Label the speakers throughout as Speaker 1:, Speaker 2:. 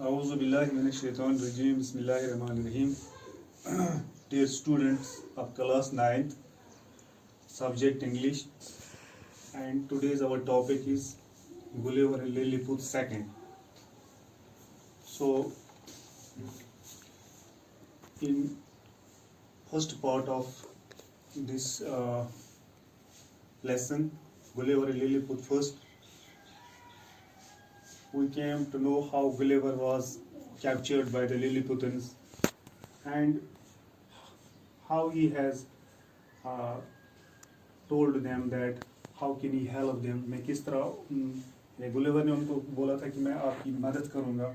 Speaker 1: Auzu billahi minash shaitanir rajim. Bismillahir rahmanir rahim. Dear students of class 9th, subject English, and today's our topic is Gulliver and Lilliput II. So, in first part of this lesson, Gulliver and Lilliput first, we came to know how Gulliver was captured by the Lilliputians and how he has told them that how can he help them. मैं किस तरह Gulliver ने उनको बोला था कि मैं आपकी मदद करूंगा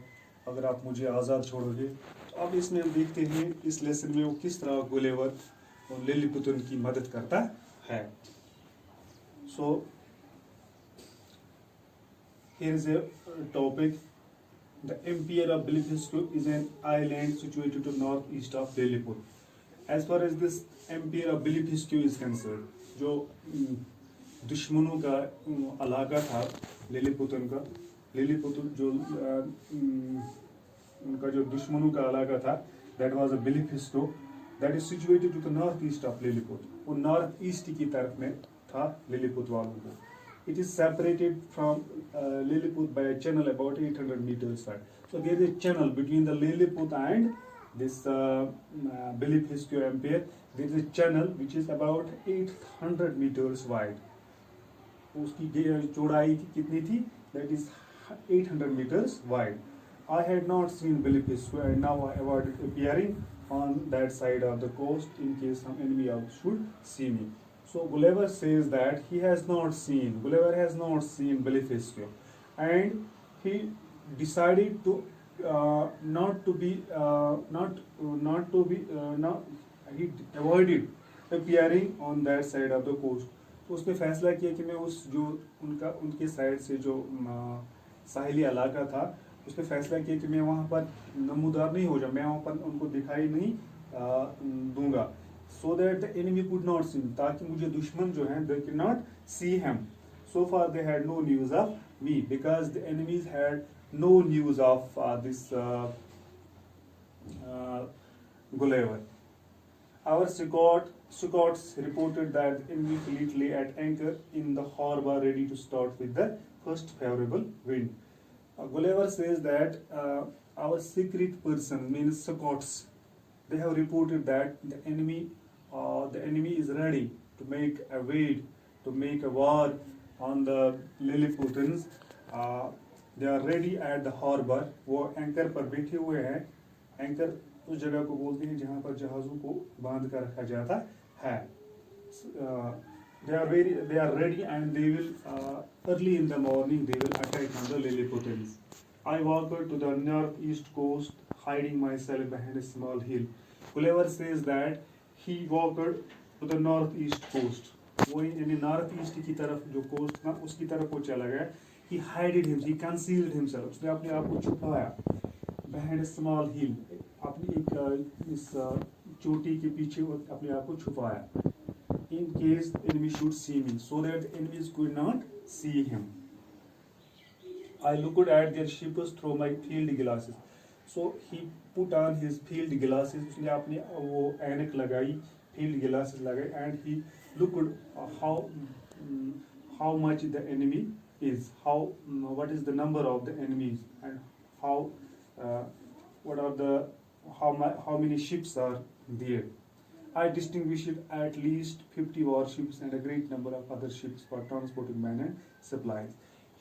Speaker 1: अगर आप मुझे आज़ाद छोड़ोगे. तो अब इसमें हम देखते हैं इस लेसन में वो किस तरह गुलिवर और लिलीपुतन की मदद करता है. So here is a topic. The Empire of Blefuscu is an island situated to northeast of Lilliput. As far as this Empire of Blefuscu is concerned, जो दुश्मनों का इलाका था लिलीपुतन का, लिलीपुतन जो उनका जो दुश्मनों का इलाका था, that was a Blefuscu, that is situated to the northeast of Lilliput. वो नॉर्थ ईस्ट की तरफ में था लिलीपुत वालों को. It is separated from Lilliput by a channel about 800 meters wide. So there is a channel between the Lilliput and this Blefuscu Empire. There is a channel which is about 800 meters wide. उसकी चौड़ाई कितनी थी? That is 800 meters wide. I had not seen Blefuscu and now I avoided appearing on that side of the coast in case some enemy should see me. So Gulliver says that Gulliver has not seen Blefuscu, and he decided to he avoided appearing on that side of the coast. तो उसने फैसला किया कि मैं उस जो उनके side से जो साहिली इलाका था, उसने फैसला किया कि मैं वहाँ पर नमूदार नहीं हो जाऊँ, मैं वहाँ पर उनको दिखाई नहीं दूंगा. So that the enemy could not see him, ताकि मुझे दुश्मन जो हैं they could not see him. So far they had no news of me because the enemies had no news of this Gulliver. Our scouts reported that the enemy fleet lay at anchor in the harbor ready to start with the first favorable wind. Gulliver says that our secret person means scouts, they have reported that the enemy is ready to make a raid, to make a war on the Lilliputians. They are ready at the harbor. वो anchor पर बैठे हुए हैं. Anchor उस जगह को बोलते हैं जहाँ पर जहाज़ों को बांध कर रखा जाता है. They are ready and they will early in the morning they will attack on the Lilliputians. I walked to the northeast coast, hiding myself behind a small hill. Gulliver says that he walked to the northeast coast. वो यानी north east की तरफ जो coast था उसकी तरफ वो चला गया. He hid himself, he concealed himself. उसने अपने आप को छुपाया. Behind a small hill, अपनी एक इस चोटी के पीछे अपने आप को छुपाया. In case the enemy should see me, so that the enemies could not see him. I looked at their ships through my field glasses. So he put on his field glasses. उसने अपने वो ऐनक लगाई, field glasses लगाई, and he looked how much the enemy is, what is the number of the enemies, and how many ships are there. I distinguished at least 50 warships and a great number of other ships for transporting men and supplies.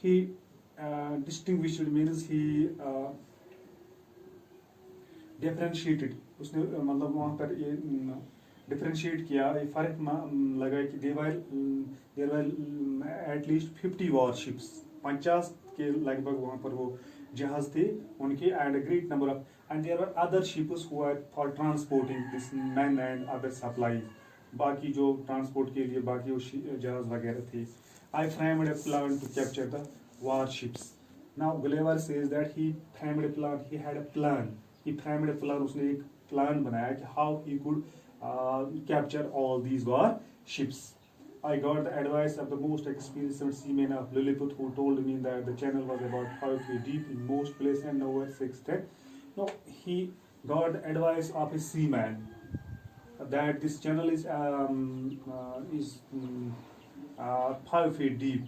Speaker 1: He distinguished means he differentiated. उसने मतलब वहाँ पर ये differentiate किया, ये फर्क लगाया कि there were at least 50 warships, 50 के लगभग वहाँ पर वो जहाज थे उनके, and a great number of, and there were other ships who were for transporting this men and other supplies. बाकी जो transport के लिए बाकी वो जहाज वगैरह थे. I framed a plan to capture the warships. Now Gulliver says that he framed a plan. He had a plan. He framed a plan. उसने एक plan बनाया कि how he could capture all these warships. I got the advice of the most experienced seaman of Lilliput, who told me that the channel was about 5 feet deep in most places and over 6 10. No, he got the advice of a seaman that this channel is 5 feet deep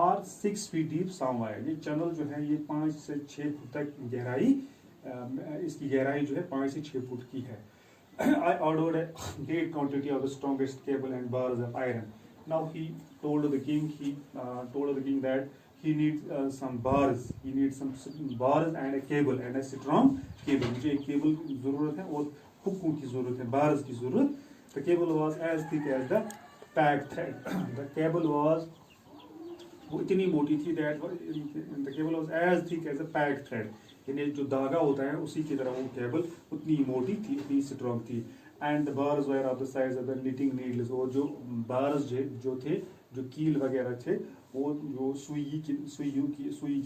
Speaker 1: और 6 feet deep somewhere. ये channel जो है ये 5 से 6 foot तक गहराई, इसकी गहराई जो है 5 से 6 फुट की है. I ordered a great quantity of the strongest cable and bars of iron. Now he told the king that he needs some bars. He needs some bars and a cable and a strong cable. मुझे एक cable की ज़रूरत है और हुकों की ज़रूरत है, bars की ज़रूरत. The cable was as thick as the pack thread. The cable was वो इतनी मोटी थी that the cable was as thick as a pack thread. यानी जो धागा होता है उसी की तरह वो केबल उतनी मोटी थी, उतनी स्ट्रॉन्ग थी. And the bars were of the size of the knitting needles. और जो बार्स जो थे, जो कील वगैरह थे, वो जो सुई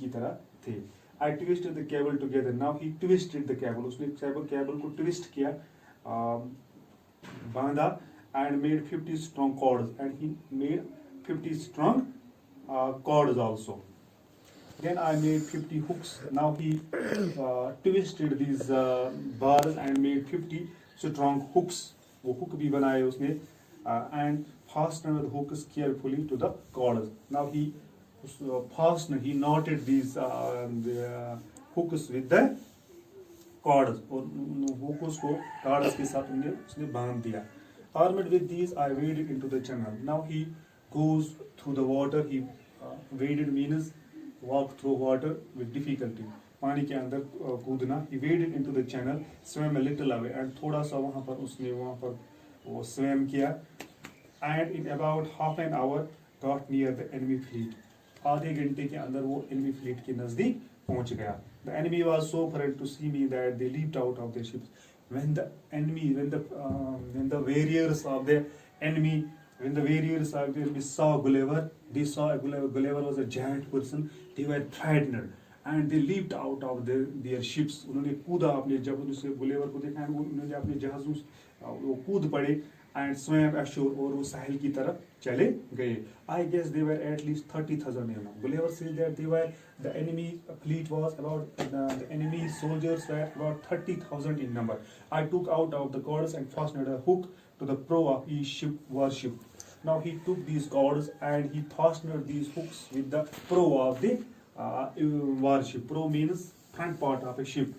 Speaker 1: की तरह थे. I twisted the cable together. Now he twisted the cable. उसने केबल को ट्विस्ट किया, बांधा, and made 50 strong cords. And he made 50 strong cords also. Then I made 50 hooks. Now he twisted these bars and made 50 strong hooks. वो hook भी बनाए उसने, and fastened the hooks carefully to the cords. Now he he knotted these the hooks with the cords. और hooks को cords के साथ उसने बांध दिया. Armed with these, I waded into the channel. Now he goes through the water. He waded means walk through water with difficulty. पानी के अंदर कूदना. He waded into the channel, swam a little away, and थोड़ा सा वहाँ पर वो swam किया. And in about half an hour got near the enemy fleet. आधे घंटे के अंदर वो enemy fleet के नजदीक पहुँच गया. The enemy was so afraid to see me that they leaped out of their ships. When the warriors of the enemy saw Gulliver, they saw Gulliver was a giant person. They were frightened and they leaped out of their ships. उन्होंने कूदा अपने, जब उन्होंने गुलेवर को देखा उन्होंने अपने जहाज़ों वो कूद पड़े and swam ashore, और वो साहिल की तरफ चले गए. I guess they were at least 30,000 in number. Gulliver says that the enemy fleet was about, the enemy soldiers were about 30,000 in number. I took out of the cords and fastened a hook to the prow of each warship. Now he took these cords and he fastened these hooks with the prow of the warship. Prow means front part of a ship,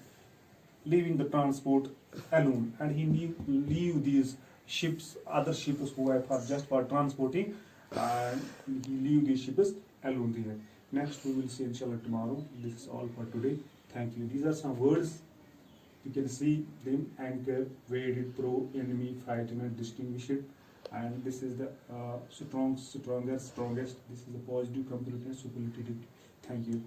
Speaker 1: leaving the transport alone. And he leave these ships, other ships who were just for transporting, and he leave these ships alone there. Next we will see inshallah tomorrow. This is all for today. Thank you. These are some words. You can see them: anchor, waded, pro, enemy, frightened, distinguished. And this is the strongest. This is the positive, completeness, superlative. Thank you.